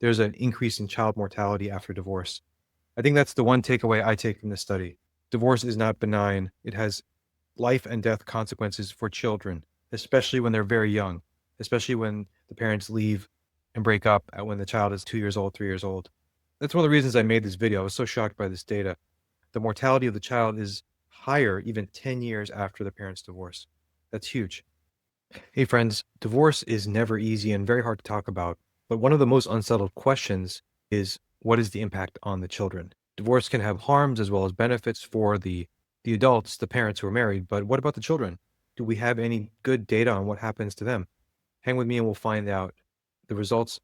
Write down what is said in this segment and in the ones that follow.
there's an increase in child mortality after divorce. I think that's the one takeaway I take from this study. Divorce is not benign. It has life and death consequences for children, especially when they're very young, especially when the parents leave and break up when the child is 2 years old, 3 years old. That's one of the reasons I made this video. I was so shocked by this data. The mortality of the child is higher even 10 years after the parents' divorce. That's huge. Hey, friends, divorce is never easy and very hard to talk about. But one of the most unsettled questions is, what is the impact on the children? Divorce can have harms as well as benefits for the adults, the parents who are married. But what about the children? Do we have any good data on what happens to them? Hang with me and we'll find out. The results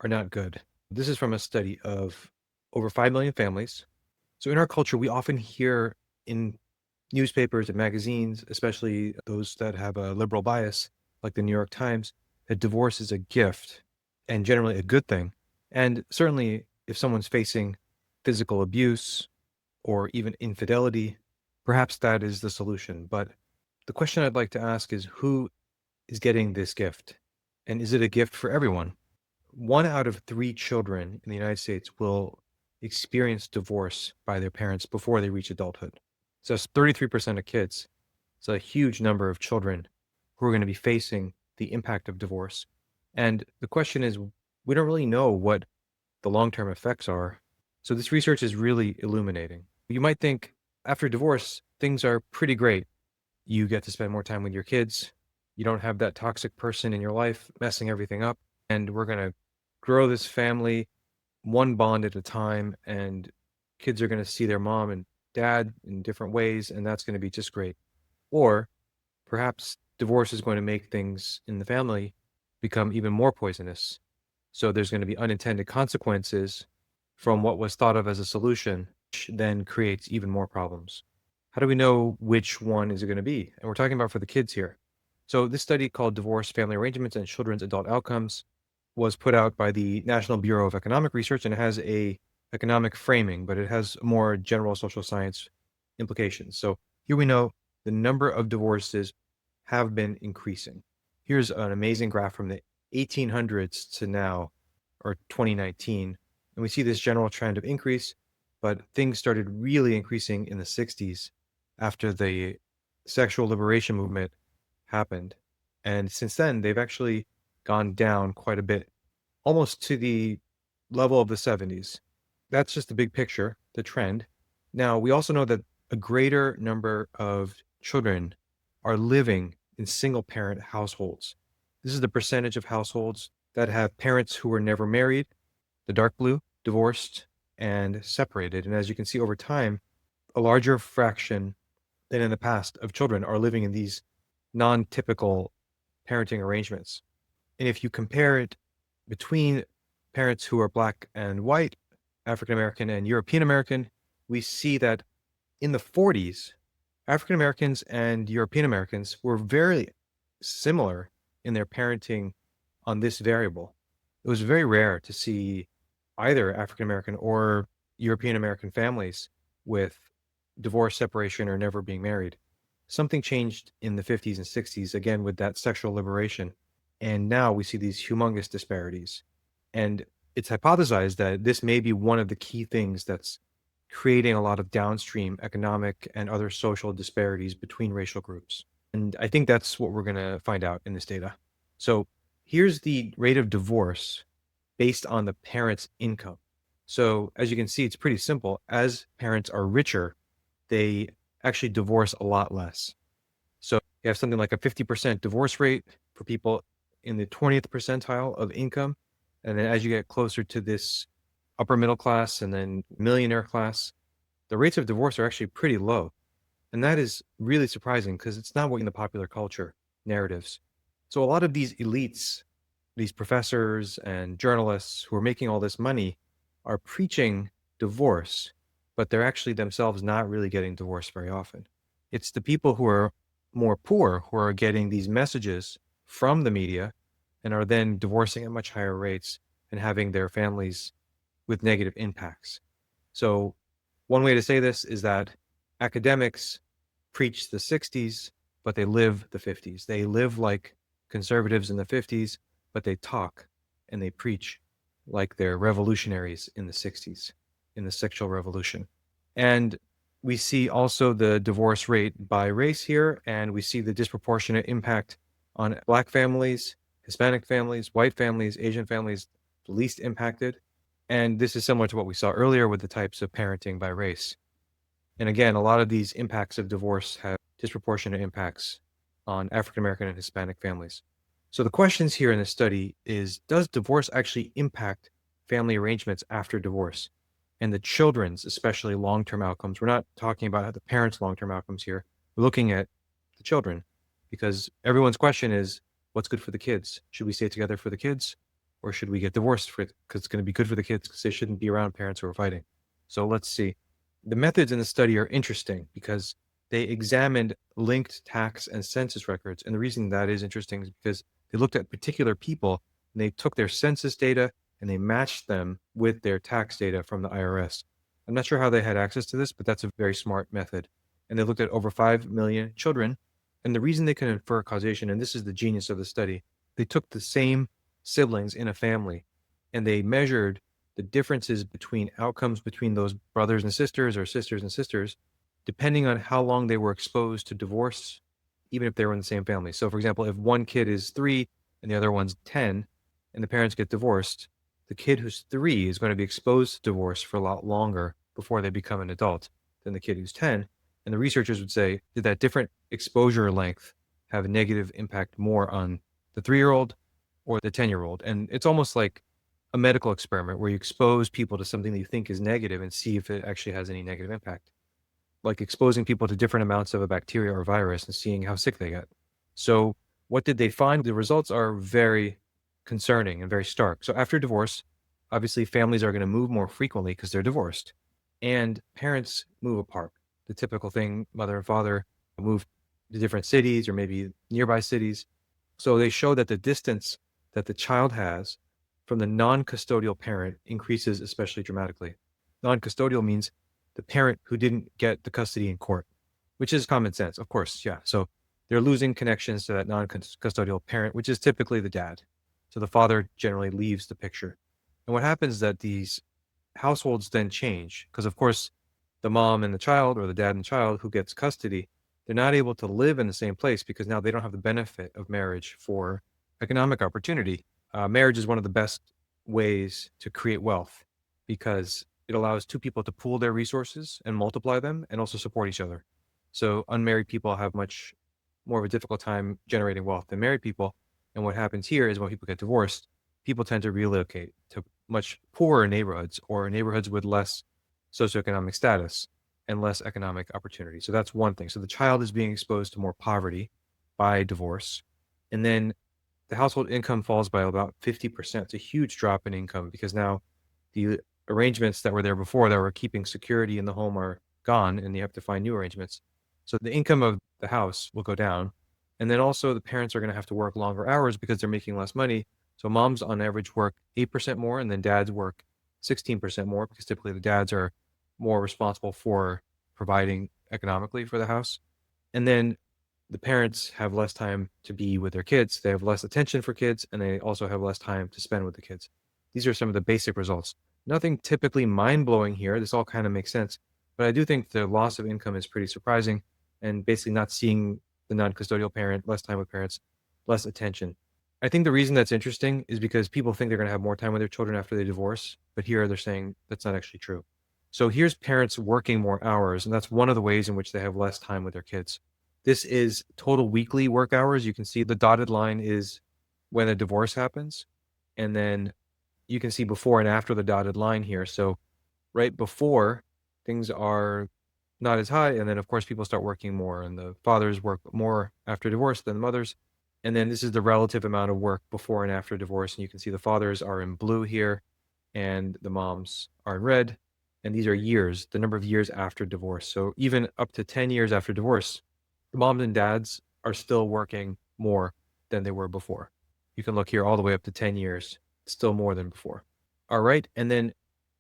are not good. This is from a study of over 5 million families. So in our culture, we often hear in newspapers and magazines, especially those that have a liberal bias, like the New York Times, that divorce is a gift and generally a good thing. And certainly, if someone's facing physical abuse or even infidelity, perhaps that is the solution. But the question I'd like to ask is, who is getting this gift? And is it a gift for everyone? 1 out of 3 children in the United States will experience divorce by their parents before they reach adulthood. So that's 33% of kids. It's a huge number of children who are going to be facing the impact of divorce. And the question is, we don't really know what the long-term effects are. So this research is really illuminating. You might think after divorce, things are pretty great. You get to spend more time with your kids. You don't have that toxic person in your life messing everything up. And we're going to grow this family one bond at a time. And kids are going to see their mom and dad in different ways. And that's going to be just great. Or perhaps divorce is going to make things in the family become even more poisonous. So there's going to be unintended consequences from what was thought of as a solution, which then creates even more problems. How do we know which one is it going to be? And we're talking about for the kids here. So this study called Divorce, Family Arrangements, and Children's Adult Outcomes was put out by the National Bureau of Economic Research, and it has a economic framing, but it has more general social science implications. So here we know the number of divorces have been increasing. Here's an amazing graph from the 1800s to now, or 2019, and we see this general trend of increase, but things started really increasing in the 60s after the sexual liberation movement happened. And since then, they've actually gone down quite a bit, almost to the level of the 70s. That's just the big picture, the trend. Now, we also know that a greater number of children are living in single parent households. This is the percentage of households that have parents who were never married, the dark blue, divorced, and separated. And as you can see over time, a larger fraction than in the past of children are living in these non-typical parenting arrangements. And if you compare it between parents who are Black and white, African American and European American, we see that in the 40s, African Americans and European Americans were very similar in their parenting on this variable. It was very rare to see either African American or European American families with divorce, separation, or never being married. Something changed in the 50s and 60s, again, with that sexual liberation. And now we see these humongous disparities. And it's hypothesized that this may be one of the key things that's creating a lot of downstream economic and other social disparities between racial groups. And I think that's what we're going to find out in this data. So here's the rate of divorce based on the parent's income. So as you can see, it's pretty simple. As parents are richer, they actually divorce a lot less. So you have something like a 50% divorce rate for people in the 20th percentile of income. And then as you get closer to this upper middle class and then millionaire class, the rates of divorce are actually pretty low. And that is really surprising because it's not what in the popular culture narratives. So a lot of these elites, these professors and journalists who are making all this money are preaching divorce, but they're actually themselves not really getting divorced very often. It's the people who are more poor who are getting these messages from the media and are then divorcing at much higher rates and having their families with negative impacts. So one way to say this is that academics preach the 60s, but they live the 50s. They live like conservatives in the 50s, but they talk and they preach like they're revolutionaries in the 60s, in the sexual revolution. And we see also the divorce rate by race here, and we see the disproportionate impact on Black families, Hispanic families, white families, Asian families, the least impacted. And this is similar to what we saw earlier with the types of parenting by race. And again, a lot of these impacts of divorce have disproportionate impacts on African American and Hispanic families. So the questions here in this study is, does divorce actually impact family arrangements after divorce and the children's, especially long-term outcomes? We're not talking about the parents' long-term outcomes here. We're looking at the children, because everyone's question is, what's good for the kids? Should we stay together for the kids, or should we get divorced because it's going to be good for the kids because they shouldn't be around parents who are fighting? So let's see. The methods in the study are interesting because they examined linked tax and census records. And the reason that is interesting is because they looked at particular people and they took their census data and they matched them with their tax data from the IRS. I'm not sure how they had access to this, but that's a very smart method. And they looked at over 5 million children. And the reason they can infer causation, and this is the genius of the study, they took the same siblings in a family and they measured the differences between outcomes between those brothers and sisters or sisters and sisters, depending on how long they were exposed to divorce, even if they were in the same family. So, for example, if one kid is 3 and the other one's 10, and the parents get divorced, the kid who's 3 is going to be exposed to divorce for a lot longer before they become an adult than the kid who's 10. And the researchers would say, did that different exposure length have a negative impact more on the 3-year-old or the 10-year-old? And it's almost like a medical experiment where you expose people to something that you think is negative and see if it actually has any negative impact, like exposing people to different amounts of a bacteria or virus and seeing how sick they get. So what did they find? The results are very concerning and very stark. So after divorce, obviously families are going to move more frequently because they're divorced, and parents move apart. The typical thing, mother and father move to different cities or maybe nearby cities. So they show that the distance that the child has from the non-custodial parent increases especially dramatically. Non-custodial means the parent who didn't get the custody in court, which is common sense, of course. Yeah. So they're losing connections to that non-custodial parent, which is typically the dad. So the father generally leaves the picture. And what happens is that these households then change because, of course, the mom and the child or the dad and child who gets custody, they're not able to live in the same place because now they don't have the benefit of marriage for economic opportunity. Marriage is one of the best ways to create wealth because it allows two people to pool their resources and multiply them and also support each other. So unmarried people have much more of a difficult time generating wealth than married people. And what happens here is when people get divorced, people tend to relocate to much poorer neighborhoods or neighborhoods with less socioeconomic status and less economic opportunity. So that's one thing. So the child is being exposed to more poverty by divorce. And then the household income falls by about 50%. It's a huge drop in income because now the arrangements that were there before that were keeping security in the home are gone and you have to find new arrangements. So the income of the house will go down. And then also the parents are going to have to work longer hours because they're making less money. So moms on average work 8% more and then dads work 16% more because typically the dads are more responsible for providing economically for the house. And then the parents have less time to be with their kids. They have less attention for kids, and they also have less time to spend with the kids. These are some of the basic results. Nothing typically mind-blowing here. This all kind of makes sense. But I do think the loss of income is pretty surprising, and basically not seeing the non-custodial parent, less time with parents, less attention. I think the reason that's interesting is because people think they're going to have more time with their children after they divorce, but here they're saying that's not actually true. So here's parents working more hours, and that's one of the ways in which they have less time with their kids. This is total weekly work hours. You can see the dotted line is when a divorce happens. And then you can see before and after the dotted line here. So right before, things are not as high. And then, of course, people start working more. And the fathers work more after divorce than the mothers. And then this is the relative amount of work before and after divorce. And you can see the fathers are in blue here and the moms are in red. And these are years, the number of years after divorce. So even up to 10 years after divorce, the moms and dads are still working more than they were before. You can look here all the way up to 10 years, still more than before. All right. And then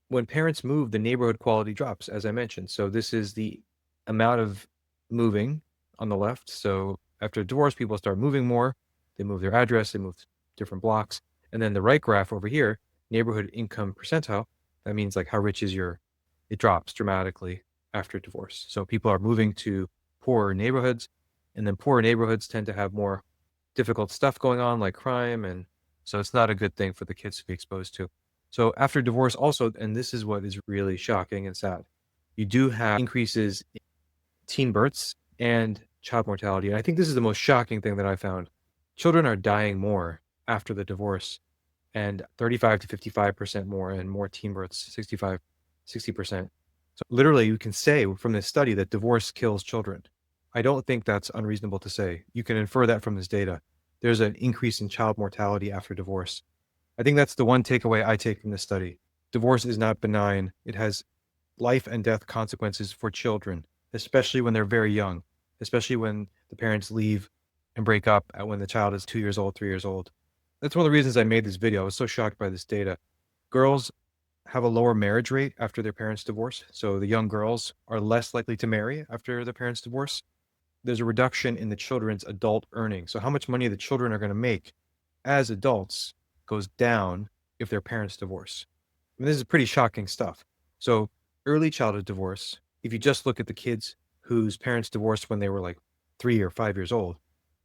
when parents move, the neighborhood quality drops, as I mentioned. So this is the amount of moving on the left. So after divorce, people start moving more. They move their address, they move different blocks. And then the right graph over here neighborhood income percentile, that means like how rich is your, it drops dramatically after divorce. So people are moving to poorer neighborhoods, and then poorer neighborhoods tend to have more difficult stuff going on like crime. And so it's not a good thing for the kids to be exposed to. So after divorce also, and this is what is really shocking and sad, you do have increases in teen births and child mortality. And I think this is the most shocking thing that I found. Children are dying more after the divorce, and 35 to 55% more, and more teen births, 65, 60%. So literally you can say from this study that divorce kills children. I don't think that's unreasonable to say. You can infer that from this data. There's an increase in child mortality after divorce. I think that's the one takeaway I take from this study. Divorce is not benign. It has life and death consequences for children, especially when they're very young, especially when the parents leave and break up when the child is 2 years old, 3 years old. That's one of the reasons I made this video. I was so shocked by this data. Girls have a lower marriage rate after their parents divorce. So the young girls are less likely to marry after their parents divorce. There's a reduction in the children's adult earnings. So how much money the children are going to make as adults goes down if their parents divorce. And this is pretty shocking stuff. So early childhood divorce, if you just look at the kids whose parents divorced when they were like 3 or 5 years old,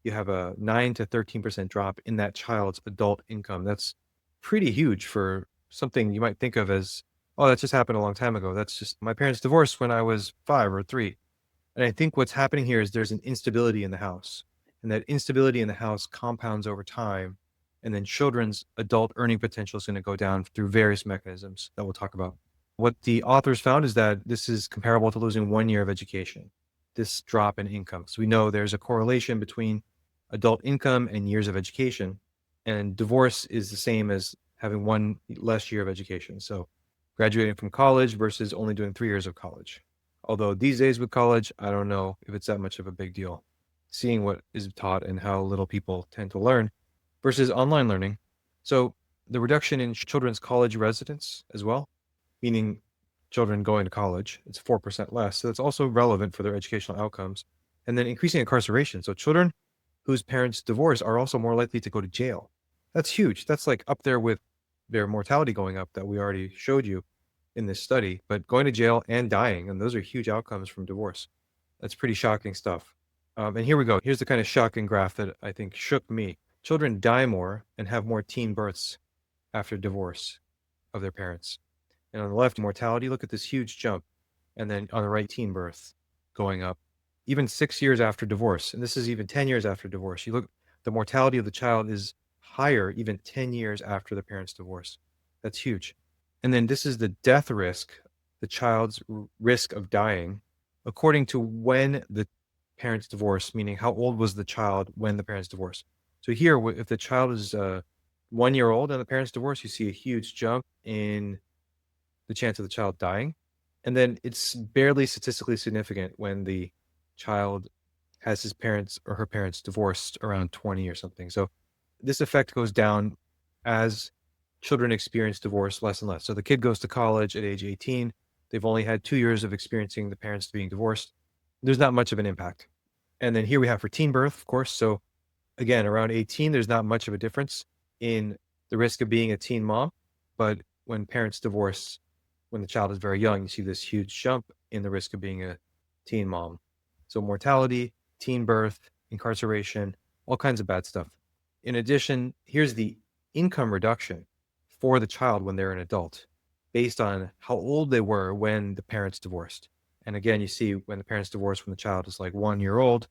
you have a 9 to 13% drop in that child's adult income. That's pretty huge for something you might think of as, oh, that just happened a long time ago. That's just my parents divorced when I was 5 or 3. And I think what's happening here is there's an instability in the house, and that instability in the house compounds over time. And then children's adult earning potential is going to go down through various mechanisms that we'll talk about. What the authors found is that this is comparable to losing 1 year of education, this drop in income. So we know there's a correlation between adult income and years of education, and divorce is the same as having one less year of education. So graduating from college versus only doing 3 years of college. Although these days with college, I don't know if it's that much of a big deal, seeing what is taught and how little people tend to learn versus online learning. So the reduction in children's college residence as well, meaning children going to college, it's 4% less. So it's also relevant for their educational outcomes. And then increasing incarceration. So children whose parents divorce are also more likely to go to jail. That's huge. That's like up there with their mortality going up that we already showed you in this study, but going to jail and dying. And those are huge outcomes from divorce. That's pretty shocking stuff. And here we go. Here's the kind of shocking graph that I think shook me. Children die more and have more teen births after divorce of their parents. And on the left, mortality, look at this huge jump. And then on the right, teen birth going up, even 6 years after divorce. And this is even 10 years after divorce. You look, the mortality of the child is higher even 10 years after the parents' divorce. That's huge. And then this is the death risk, the child's risk of dying, according to when the parents divorced, meaning how old was the child when the parents divorced. So here, if the child is 1 year old and the parents divorce, you see a huge jump in the chance of the child dying. And then it's barely statistically significant when the child has his parents or her parents divorced around 20 or something. So this effect goes down as children experience divorce less and less. So the kid goes to college at age 18. They've only had 2 years of experiencing the parents being divorced. There's not much of an impact. And then here we have for teen birth, of course. So again, around 18, there's not much of a difference in the risk of being a teen mom. But when parents divorce, when the child is very young, you see this huge jump in the risk of being a teen mom. So mortality, teen birth, incarceration, all kinds of bad stuff. In addition, here's the income reduction for the child when they're an adult based on how old they were when the parents divorced. And again, you see when the parents divorced when the child is like 1 year old,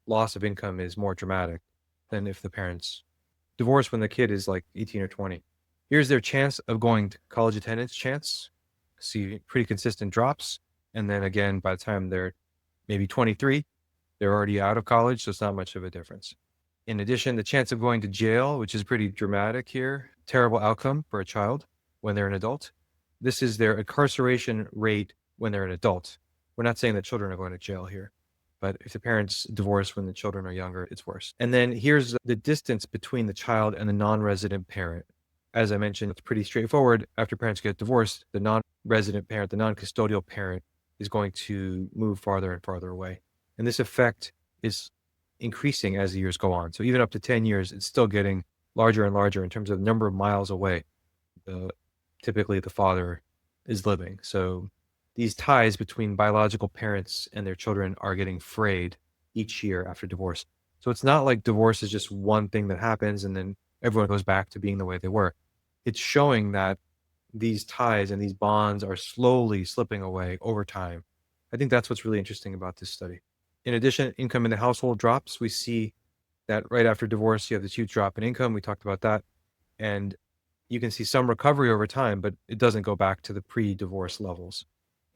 loss of income is more dramatic than if the parents divorce when the kid is like 18 or 20. Here's their chance of going to college attendance chance. See pretty consistent drops. And then again, by the time they're maybe 23, they're already out of college, so it's not much of a difference. In addition, the chance of going to jail, which is pretty dramatic here, terrible outcome for a child when they're an adult. This is their incarceration rate when they're an adult. We're not saying that children are going to jail here, but if the parents divorce when the children are younger, it's worse. And then here's the distance between the child and the non-resident parent. As I mentioned, it's pretty straightforward. After parents get divorced, the non-resident parent, the non-custodial parent, is going to move farther and farther away. And this effect is increasing as the years go on. So even up to 10 years, it's still getting larger and larger in terms of the number of miles away. The typically the father is living. So these ties between biological parents and their children are getting frayed each year after divorce. So it's not like divorce is just one thing that happens and then everyone goes back to being the way they were. It's showing that these ties and these bonds are slowly slipping away over time. I think that's what's really interesting about this study. In addition, income in the household drops. We see that right after divorce, you have this huge drop in income. We talked about that. And you can see some recovery over time, but it doesn't go back to the pre-divorce levels.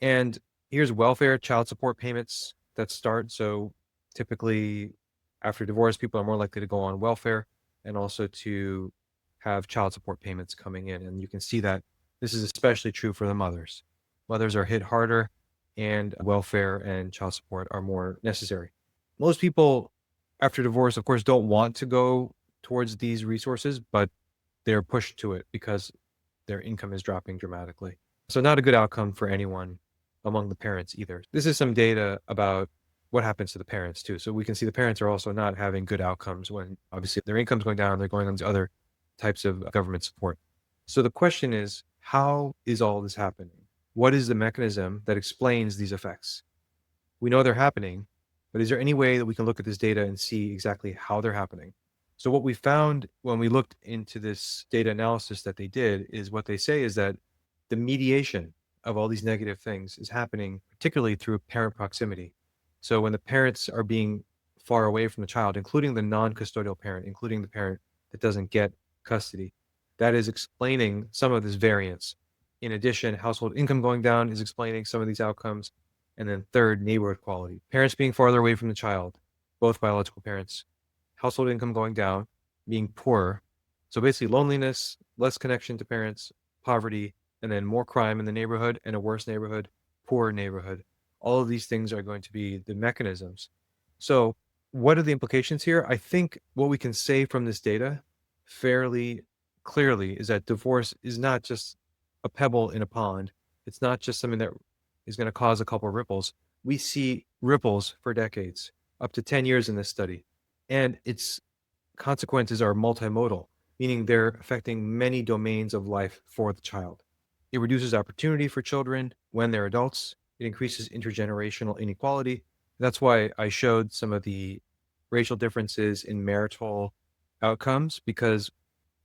And here's welfare, child support payments that start. So typically after divorce, people are more likely to go on welfare and also to have child support payments coming in. And you can see that this is especially true for the mothers. Mothers are hit harder and welfare and child support are more necessary. Most people after divorce, of course, don't want to go towards these resources, but they're pushed to it because their income is dropping dramatically. So not a good outcome for anyone among the parents either. This is some data about what happens to the parents too. So we can see the parents are also not having good outcomes when obviously their income's going down, they're going on to other types of government support. So the question is, how is all this happening? What is the mechanism that explains these effects? We know they're happening, but is there any way that we can look at this data and see exactly how they're happening? So what we found when we looked into this data analysis that they did is what they say is that the mediation of all these negative things is happening particularly through parent proximity. So when the parents are being far away from the child, including the non-custodial parent, including the parent that doesn't get custody, that is explaining some of this variance. In addition, household income going down is explaining some of these outcomes. And then third, neighborhood quality. Parents being farther away from the child, both biological parents, household income going down, being poorer. So basically loneliness, less connection to parents, poverty, and then more crime in the neighborhood and a worse neighborhood, poorer neighborhood. All of these things are going to be the mechanisms. So what are the implications here? I think what we can say from this data fairly clearly is that divorce is not just a pebble in a pond. It's not just something that is going to cause a couple of ripples. We see ripples for decades, up to 10 years in this study. And its consequences are multimodal, meaning they're affecting many domains of life for the child. It reduces opportunity for children when they're adults. It increases intergenerational inequality. That's why I showed some of the racial differences in marital outcomes, because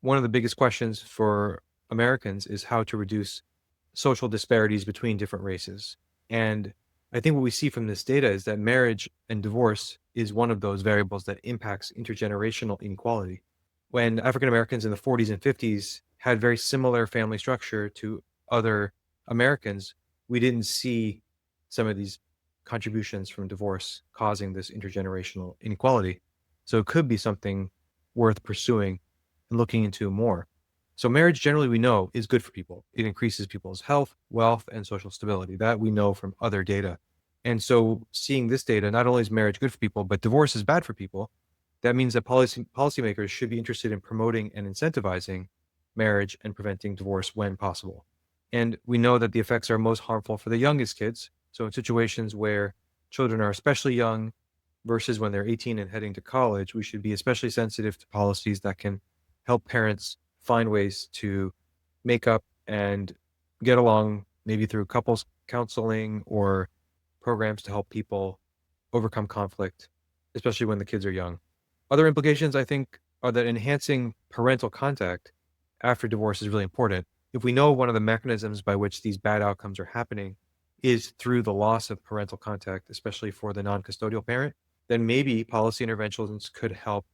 one of the biggest questions for Americans is how to reduce social disparities between different races. And I think what we see from this data is that marriage and divorce is one of those variables that impacts intergenerational inequality. When African Americans in the 40s and 50s had very similar family structure to other Americans, we didn't see some of these contributions from divorce causing this intergenerational inequality. So it could be something worth pursuing and looking into more. So marriage generally we know is good for people. It increases people's health, wealth, and social stability. That we know from other data. And so seeing this data, not only is marriage good for people, but divorce is bad for people. That means that policymakers should be interested in promoting and incentivizing marriage and preventing divorce when possible. And we know that the effects are most harmful for the youngest kids. So in situations where children are especially young versus when they're 18 and heading to college, we should be especially sensitive to policies that can help parents find ways to make up and get along, maybe through couples counseling or programs to help people overcome conflict, especially when the kids are young. Other implications, I think, are that enhancing parental contact after divorce is really important. If we know one of the mechanisms by which these bad outcomes are happening is through the loss of parental contact, especially for the non-custodial parent, then maybe policy interventions could help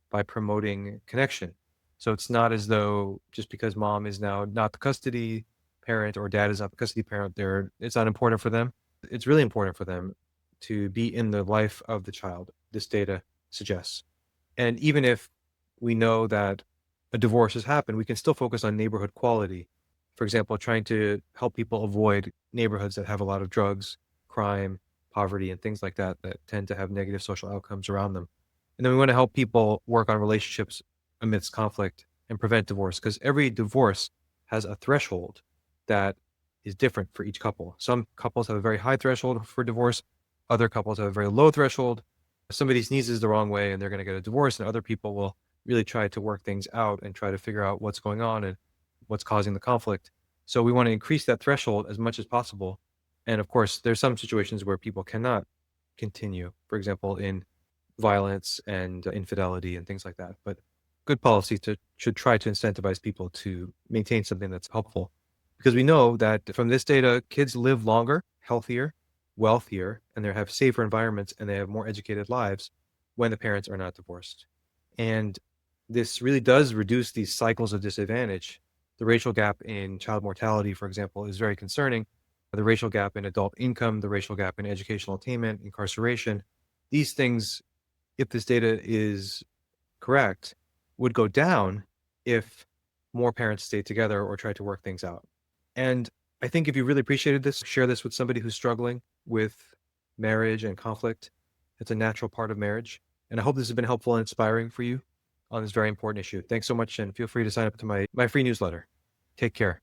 by promoting connection. So it's not as though just because mom is now not the custody parent or dad is not the custody parent, it's not important for them. It's really important for them to be in the life of the child, this data suggests. And even if we know that a divorce has happened, we can still focus on neighborhood quality. For example, trying to help people avoid neighborhoods that have a lot of drugs, crime, poverty, and things like that that tend to have negative social outcomes around them. And then we want to help people work on relationships amidst conflict and prevent divorce, because every divorce has a threshold that is different for each couple. Some couples have a very high threshold for divorce. Other couples have a very low threshold. Somebody sneezes the wrong way and they're going to get a divorce, and other people will really try to work things out and try to figure out what's going on and what's causing the conflict. So we want to increase that threshold as much as possible. And of course, there's some situations where people cannot continue, for example, in violence and infidelity and things like that. But good policy should try to incentivize people to maintain something that's helpful. Because we know that from this data, kids live longer, healthier, wealthier, and they have safer environments and they have more educated lives when the parents are not divorced. And this really does reduce these cycles of disadvantage. The racial gap in child mortality, for example, is very concerning. The racial gap in adult income, the racial gap in educational attainment, incarceration, these things, if this data is correct, would go down if more parents stayed together or tried to work things out. And I think if you really appreciated this, share this with somebody who's struggling with marriage and conflict. It's a natural part of marriage. And I hope this has been helpful and inspiring for you on this very important issue. Thanks so much. And feel free to sign up to my free newsletter. Take care.